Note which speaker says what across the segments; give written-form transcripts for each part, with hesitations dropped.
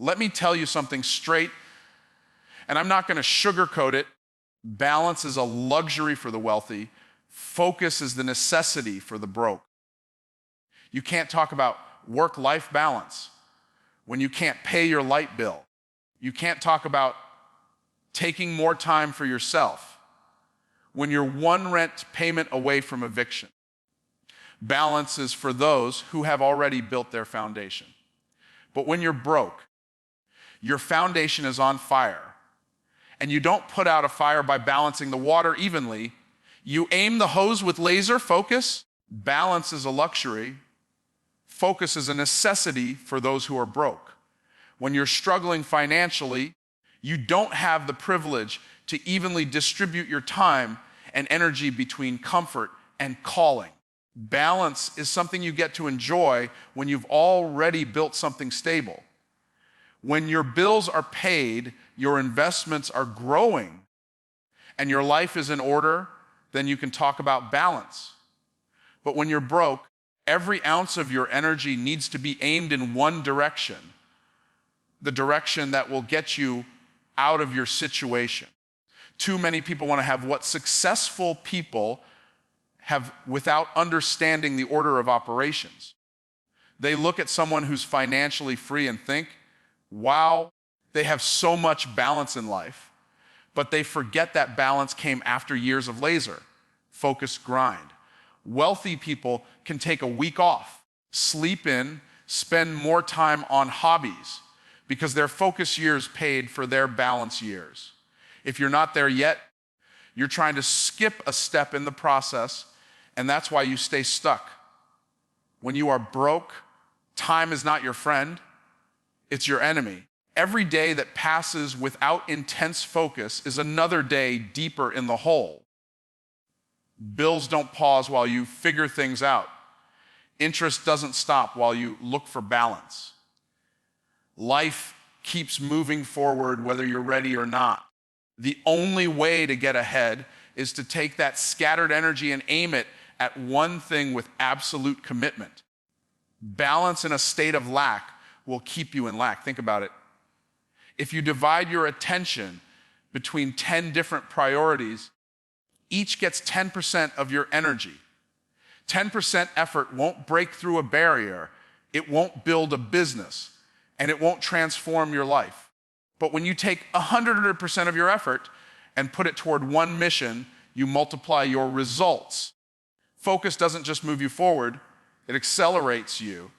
Speaker 1: Let me tell you something straight, and I'm not going to sugarcoat it. Balance is a luxury for the wealthy. Focus is the necessity for the broke. You can't talk about work-life balance when you can't pay your light bill. You can't talk about taking more time for yourself when you're one rent payment away from eviction. Balance is for those who have already built their foundation. But when you're broke, your foundation is on fire, and you don't put out a fire by balancing the water evenly. You aim the hose with laser focus. Balance is a luxury. Focus is a necessity for those who are broke. When you're struggling financially, you don't have the privilege to evenly distribute your time and energy between comfort and calling. Balance is something you get to enjoy when you've already built something stable. When your bills are paid, your investments are growing, and your life is in order, then you can talk about balance. But when you're broke, every ounce of your energy needs to be aimed in one direction, the direction that will get you out of your situation. Too many people want to have what successful people have without understanding the order of operations. They look at someone who's financially free and think, wow, they have so much balance in life, but they forget that balance came after years of laser, focused grind. Wealthy people can take a week off, sleep in, spend more time on hobbies because their focus years paid for their balance years. If you're not there yet, you're trying to skip a step in the process, and that's why you stay stuck. When you are broke, time is not your friend, it's your enemy. Every day that passes without intense focus is another day deeper in the hole. Bills don't pause while you figure things out. Interest doesn't stop while you look for balance. Life keeps moving forward whether you're ready or not. The only way to get ahead is to take that scattered energy and aim it at one thing with absolute commitment. Balance in a state of lack will keep you in lack. Think about it. If you divide your attention between 10 different priorities, each gets 10% of your energy. 10% effort won't break through a barrier, it won't build a business, and it won't transform your life. But when you take 100% of your effort and put it toward one mission, you multiply your results. Focus doesn't just move you forward, it accelerates you.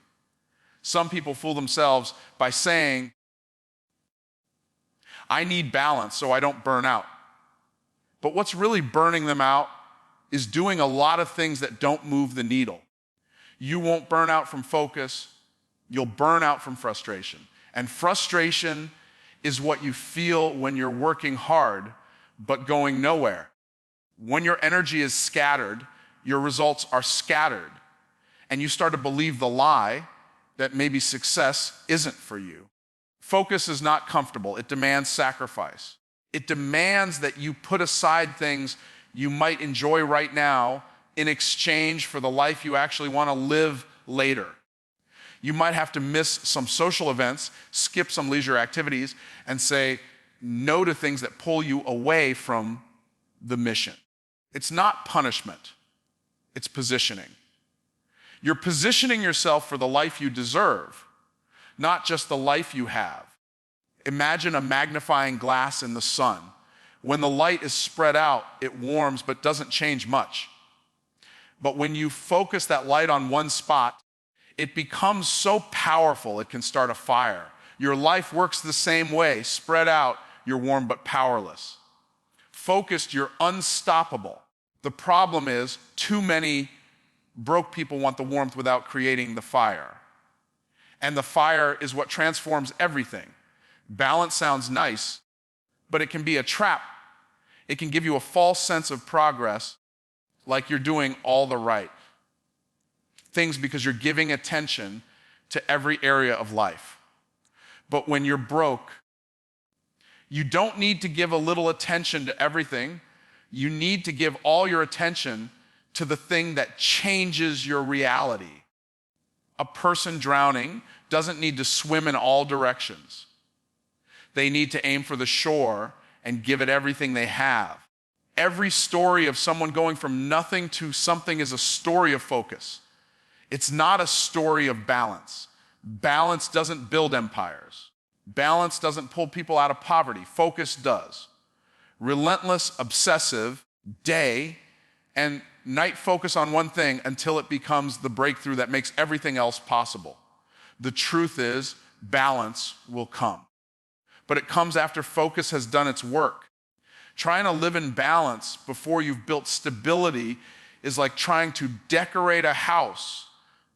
Speaker 1: Some people fool themselves by saying, I need balance so I don't burn out. But what's really burning them out is doing a lot of things that don't move the needle. You won't burn out from focus, you'll burn out from frustration. And frustration is what you feel when you're working hard but going nowhere. When your energy is scattered, your results are scattered, and you start to believe the lie that maybe success isn't for you. Focus is not comfortable. It demands sacrifice. It demands that you put aside things you might enjoy right now in exchange for the life you actually want to live later. You might have to miss some social events, skip some leisure activities, and say no to things that pull you away from the mission. It's not punishment, it's positioning. You're positioning yourself for the life you deserve, not just the life you have. Imagine a magnifying glass in the sun. When the light is spread out, it warms but doesn't change much. But when you focus that light on one spot, it becomes so powerful it can start a fire. Your life works the same way. Spread out, you're warm but powerless. Focused, you're unstoppable. The problem is too many broke people want the warmth without creating the fire. And the fire is what transforms everything. Balance sounds nice, but it can be a trap. It can give you a false sense of progress, like you're doing all the right things because you're giving attention to every area of life. But when you're broke, you don't need to give a little attention to everything. You need to give all your attention to the thing that changes your reality. A person drowning doesn't need to swim in all directions. They need to aim for the shore and give it everything they have. Every story of someone going from nothing to something is a story of focus. It's not a story of balance. Balance doesn't build empires. Balance doesn't pull people out of poverty. Focus does. Relentless, obsessive, day and night focus on one thing until it becomes the breakthrough that makes everything else possible. The truth is, balance will come. But it comes after focus has done its work. Trying to live in balance before you've built stability is like trying to decorate a house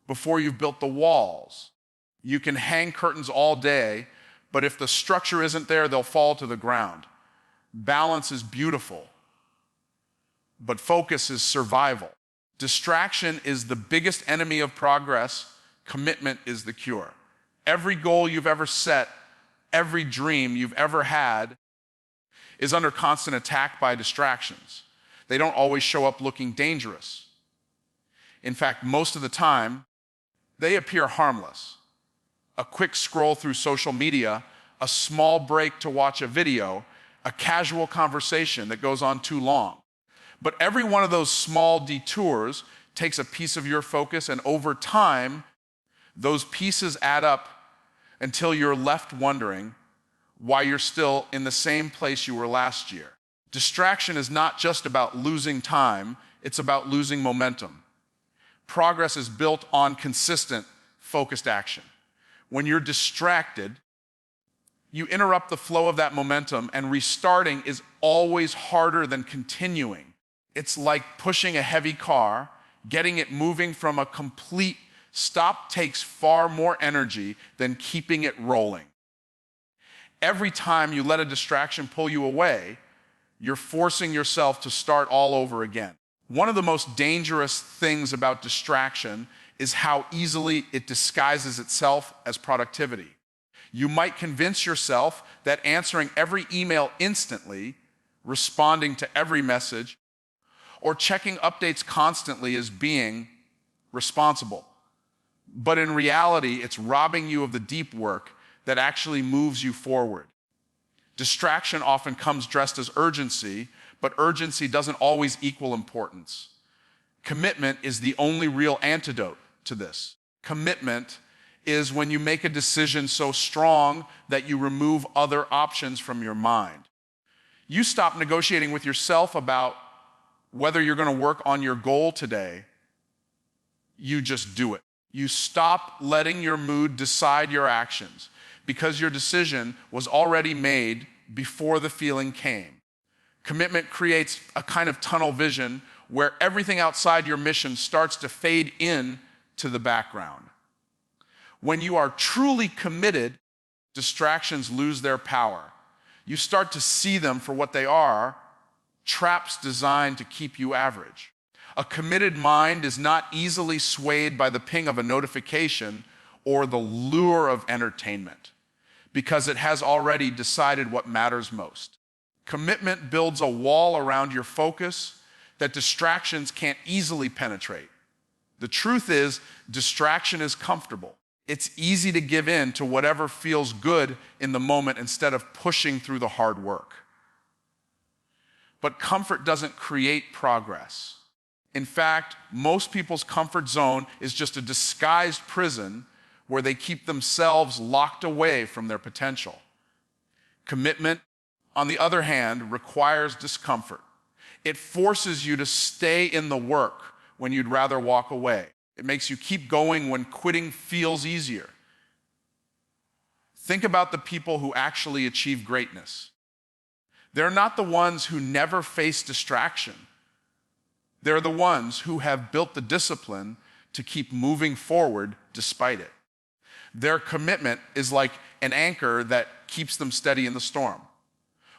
Speaker 1: before you've built the walls. You can hang curtains all day, but if the structure isn't there, they'll fall to the ground. Balance is beautiful, but focus is survival. Distraction is the biggest enemy of progress. Commitment is the cure. Every goal you've ever set, every dream you've ever had is under constant attack by distractions. They don't always show up looking dangerous. In fact, most of the time, they appear harmless. A quick scroll through social media, a small break to watch a video, a casual conversation that goes on too long. But every one of those small detours takes a piece of your focus, and over time, those pieces add up until you're left wondering why you're still in the same place you were last year. Distraction is not just about losing time, it's about losing momentum. Progress is built on consistent, focused action. When you're distracted, you interrupt the flow of that momentum, and restarting is always harder than continuing. It's like pushing a heavy car. Getting it moving from a complete stop takes far more energy than keeping it rolling. Every time you let a distraction pull you away, you're forcing yourself to start all over again. One of the most dangerous things about distraction is how easily it disguises itself as productivity. You might convince yourself that answering every email instantly, responding to every message, or checking updates constantly is being responsible. But in reality, it's robbing you of the deep work that actually moves you forward. Distraction often comes dressed as urgency, but urgency doesn't always equal importance. Commitment is the only real antidote to this. Commitment is when you make a decision so strong that you remove other options from your mind. You stop negotiating with yourself about whether you're going to work on your goal today. You just do it. You stop letting your mood decide your actions because your decision was already made before the feeling came. Commitment creates a kind of tunnel vision where everything outside your mission starts to fade in to the background. When you are truly committed, distractions lose their power. You start to see them for what they are, traps designed to keep you average. A committed mind is not easily swayed by the ping of a notification or the lure of entertainment because it has already decided what matters most. Commitment builds a wall around your focus that distractions can't easily penetrate. The truth is, distraction is comfortable. It's easy to give in to whatever feels good in the moment instead of pushing through the hard work. But comfort doesn't create progress. In fact, most people's comfort zone is just a disguised prison where they keep themselves locked away from their potential. Commitment, on the other hand, requires discomfort. It forces you to stay in the work when you'd rather walk away. It makes you keep going when quitting feels easier. Think about the people who actually achieve greatness. They're not the ones who never face distraction. They're the ones who have built the discipline to keep moving forward despite it. Their commitment is like an anchor that keeps them steady in the storm.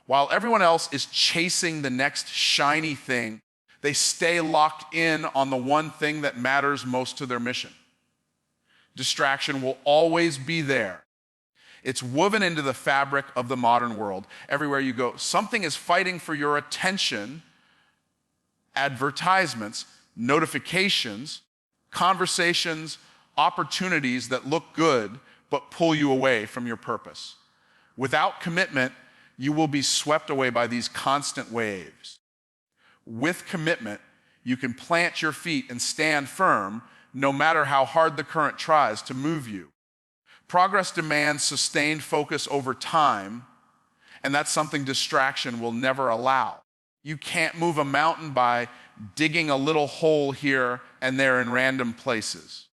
Speaker 1: While everyone else is chasing the next shiny thing, they stay locked in on the one thing that matters most to their mission. Distraction will always be there. It's woven into the fabric of the modern world. Everywhere you go, something is fighting for your attention. Advertisements, notifications, conversations, opportunities that look good but pull you away from your purpose. Without commitment, you will be swept away by these constant waves. With commitment, you can plant your feet and stand firm no matter how hard the current tries to move you. Progress demands sustained focus over time, and that's something distraction will never allow. You can't move a mountain by digging a little hole here and there in random places.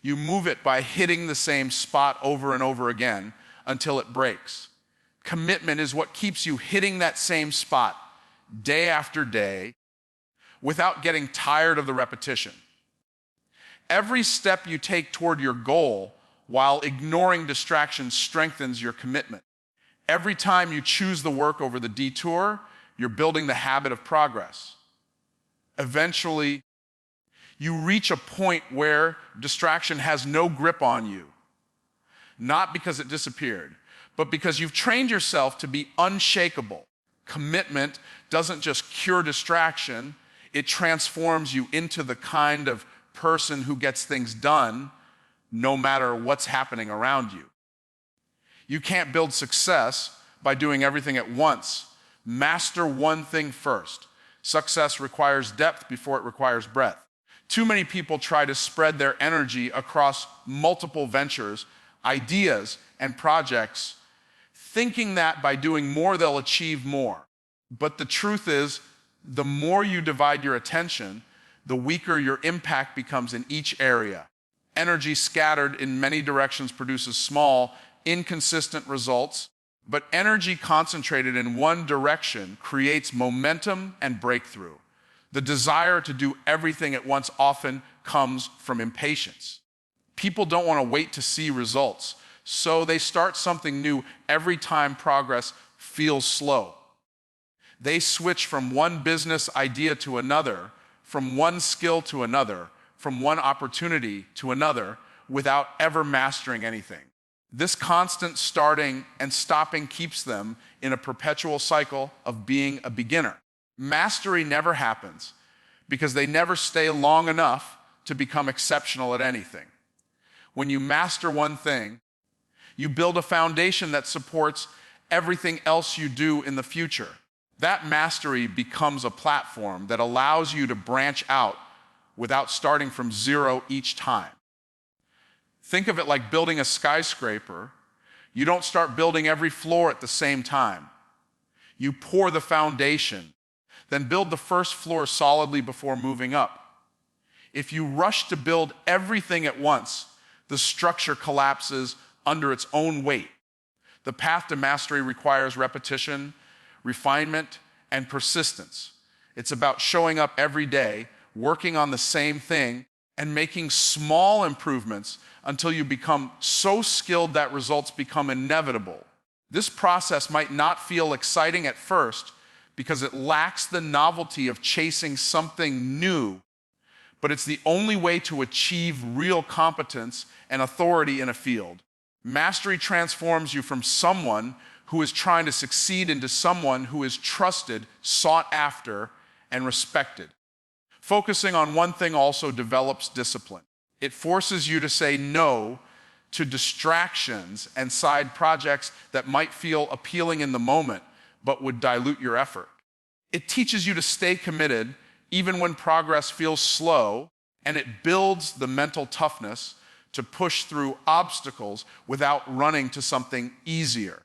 Speaker 1: You move it by hitting the same spot over and over again until it breaks. Commitment is what keeps you hitting that same spot day after day without getting tired of the repetition. Every step you take toward your goal while ignoring distractions strengthens your commitment. Every time you choose the work over the detour, you're building the habit of progress. Eventually, you reach a point where distraction has no grip on you, not because it disappeared, but because you've trained yourself to be unshakable. Commitment doesn't just cure distraction, it transforms you into the kind of person who gets things done no matter what's happening around you. You can't build success by doing everything at once. Master one thing first. Success requires depth before it requires breadth. Too many people try to spread their energy across multiple ventures, ideas, and projects, thinking that by doing more, they'll achieve more. But the truth is, the more you divide your attention, the weaker your impact becomes in each area. Energy scattered in many directions produces small, inconsistent results, but energy concentrated in one direction creates momentum and breakthrough. The desire to do everything at once often comes from impatience. People don't want to wait to see results, so they start something new every time progress feels slow. They switch from one business idea to another, from one skill to another, from one opportunity to another, without ever mastering anything. This constant starting and stopping keeps them in a perpetual cycle of being a beginner. Mastery never happens because they never stay long enough to become exceptional at anything. When you master one thing, you build a foundation that supports everything else you do in the future. That mastery becomes a platform that allows you to branch out without starting from zero each time. Think of it like building a skyscraper. You don't start building every floor at the same time. You pour the foundation, then build the first floor solidly before moving up. If you rush to build everything at once, the structure collapses under its own weight. The path to mastery requires repetition, refinement, and persistence. It's about showing up every day, working on the same thing, and making small improvements until you become so skilled that results become inevitable. This process might not feel exciting at first because it lacks the novelty of chasing something new, but it's the only way to achieve real competence and authority in a field. Mastery transforms you from someone who is trying to succeed into someone who is trusted, sought after, and respected. Focusing on one thing also develops discipline. It forces you to say no to distractions and side projects that might feel appealing in the moment, but would dilute your effort. It teaches you to stay committed even when progress feels slow, and it builds the mental toughness to push through obstacles without running to something easier.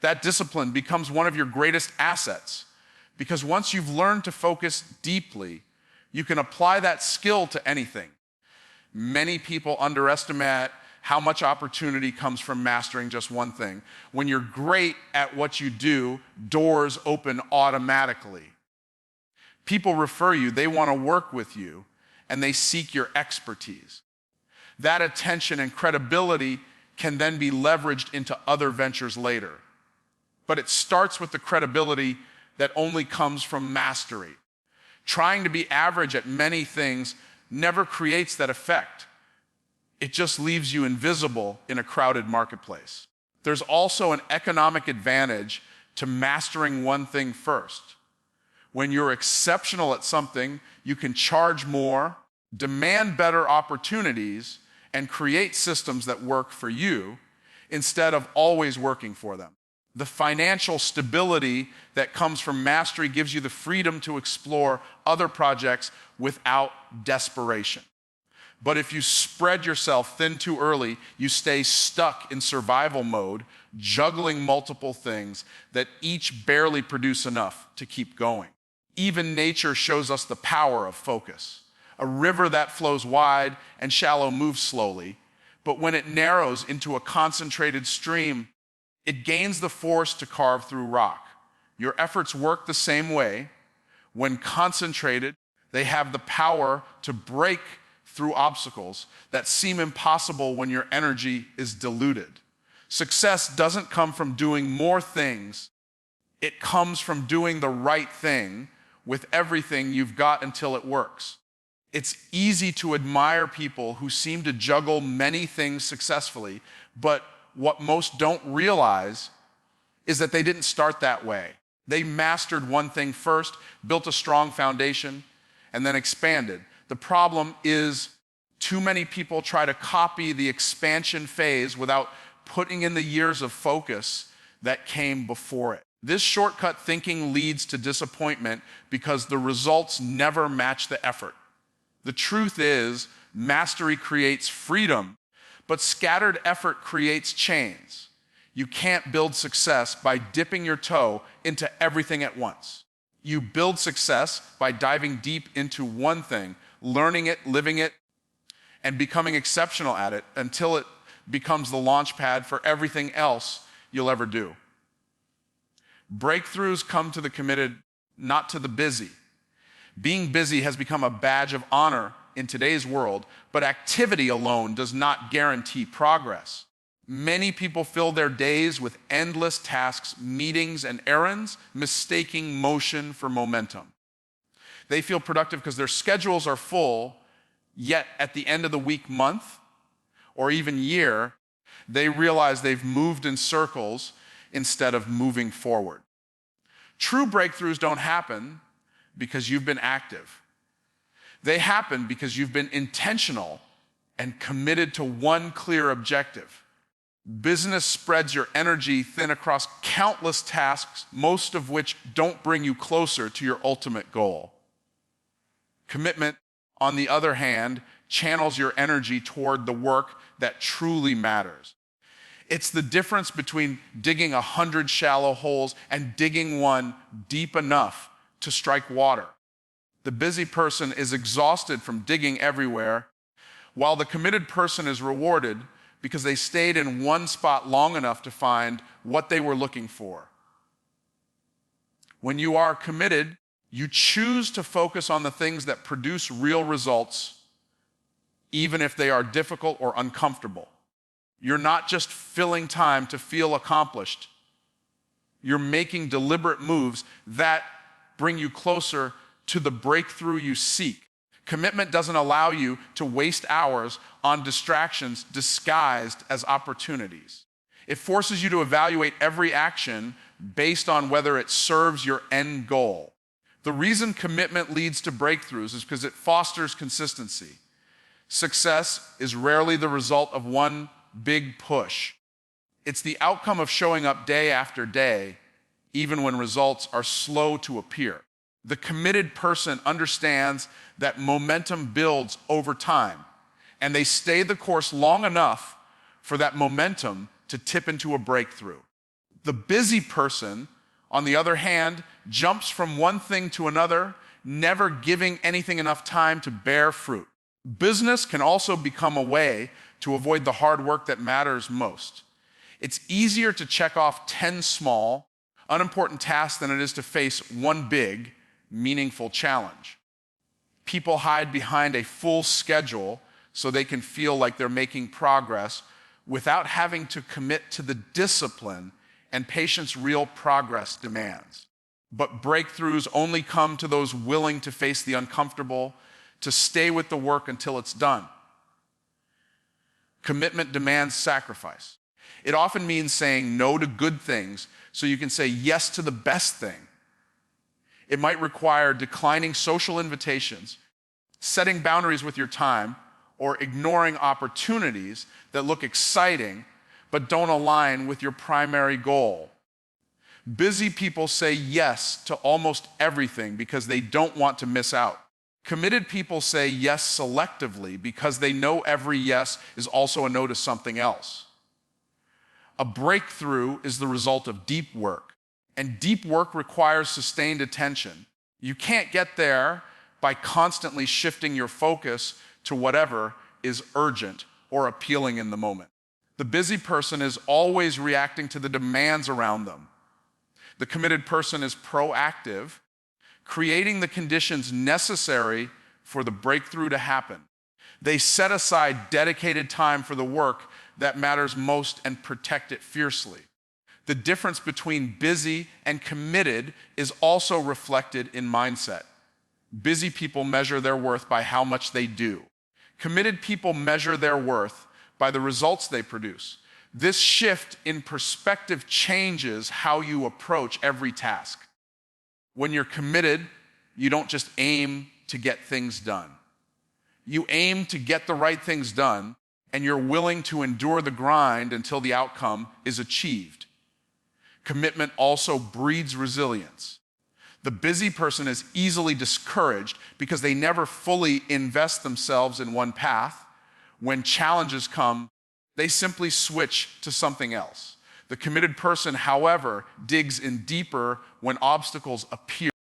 Speaker 1: That discipline becomes one of your greatest assets, because once you've learned to focus deeply, you can apply that skill to anything. Many people underestimate how much opportunity comes from mastering just one thing. When you're great at what you do, doors open automatically. People refer you, they want to work with you, and they seek your expertise. That attention and credibility can then be leveraged into other ventures later. But it starts with the credibility that only comes from mastery. Trying to be average at many things never creates that effect. It just leaves you invisible in a crowded marketplace. There's also an economic advantage to mastering one thing first. When you're exceptional at something, you can charge more, demand better opportunities, and create systems that work for you. instead of always working for them. The financial stability that comes from mastery gives you the freedom to explore other projects without desperation. But if you spread yourself thin too early, you stay stuck in survival mode, juggling multiple things that each barely produce enough to keep going. Even nature shows us the power of focus. A river that flows wide and shallow moves slowly, but when it narrows into a concentrated stream, it gains the force to carve through rock. Your efforts work the same way. When concentrated, they have the power to break through obstacles that seem impossible when your energy is diluted. Success doesn't come from doing more things. It comes from doing the right thing with everything you've got until it works. It's easy to admire people who seem to juggle many things successfully, but what most don't realize is that they didn't start that way. They mastered one thing first, built a strong foundation, and then expanded. The problem is too many people try to copy the expansion phase without putting in the years of focus that came before it. This shortcut thinking leads to disappointment because the results never match the effort. The truth is, mastery creates freedom, but scattered effort creates chains. You can't build success by dipping your toe into everything at once. You build success by diving deep into one thing, learning it, living it, and becoming exceptional at it until it becomes the launch pad for everything else you'll ever do. Breakthroughs come to the committed, not to the busy. Being busy has become a badge of honor in today's world, but activity alone does not guarantee progress. Many people fill their days with endless tasks, meetings, and errands, mistaking motion for momentum. They feel productive because their schedules are full, yet at the end of the week, month, or even year, they realize they've moved in circles instead of moving forward. True breakthroughs don't happen because you've been active. They happen because you've been intentional and committed to one clear objective. Business spreads your energy thin across countless tasks, most of which don't bring you closer to your ultimate goal. Commitment, on the other hand, channels your energy toward the work that truly matters. It's the difference between digging 100 shallow holes and digging one deep enough to strike water. The busy person is exhausted from digging everywhere, while the committed person is rewarded because they stayed in one spot long enough to find what they were looking for. When you are committed, you choose to focus on the things that produce real results, even if they are difficult or uncomfortable. You're not just filling time to feel accomplished. You're making deliberate moves that bring you closer to the breakthrough you seek. Commitment doesn't allow you to waste hours on distractions disguised as opportunities. It forces you to evaluate every action based on whether it serves your end goal. The reason commitment leads to breakthroughs is because it fosters consistency. Success is rarely the result of one big push. It's the outcome of showing up day after day, even when results are slow to appear. The committed person understands that momentum builds over time, and they stay the course long enough for that momentum to tip into a breakthrough. The busy person, on the other hand, jumps from one thing to another, never giving anything enough time to bear fruit. Business can also become a way to avoid the hard work that matters most. It's easier to check off 10 small, unimportant tasks than it is to face one big, meaningful challenge. People hide behind a full schedule so they can feel like they're making progress without having to commit to the discipline and patience real progress demands. But breakthroughs only come to those willing to face the uncomfortable, to stay with the work until it's done. Commitment demands sacrifice. It often means saying no to good things so you can say yes to the best thing. It might require declining social invitations, setting boundaries with your time, or ignoring opportunities that look exciting but don't align with your primary goal. Busy people say yes to almost everything because they don't want to miss out. Committed people say yes selectively because they know every yes is also a no to something else. A breakthrough is the result of deep work, and deep work requires sustained attention. You can't get there by constantly shifting your focus to whatever is urgent or appealing in the moment. The busy person is always reacting to the demands around them. The committed person is proactive, creating the conditions necessary for the breakthrough to happen. They set aside dedicated time for the work that matters most and protect it fiercely. The difference between busy and committed is also reflected in mindset. Busy people measure their worth by how much they do. Committed people measure their worth by the results they produce. This shift in perspective changes how you approach every task. When you're committed, you don't just aim to get things done. You aim to get the right things done, and you're willing to endure the grind until the outcome is achieved. Commitment also breeds resilience. The busy person is easily discouraged because they never fully invest themselves in one path. When challenges come, they simply switch to something else. The committed person, however, digs in deeper when obstacles appear.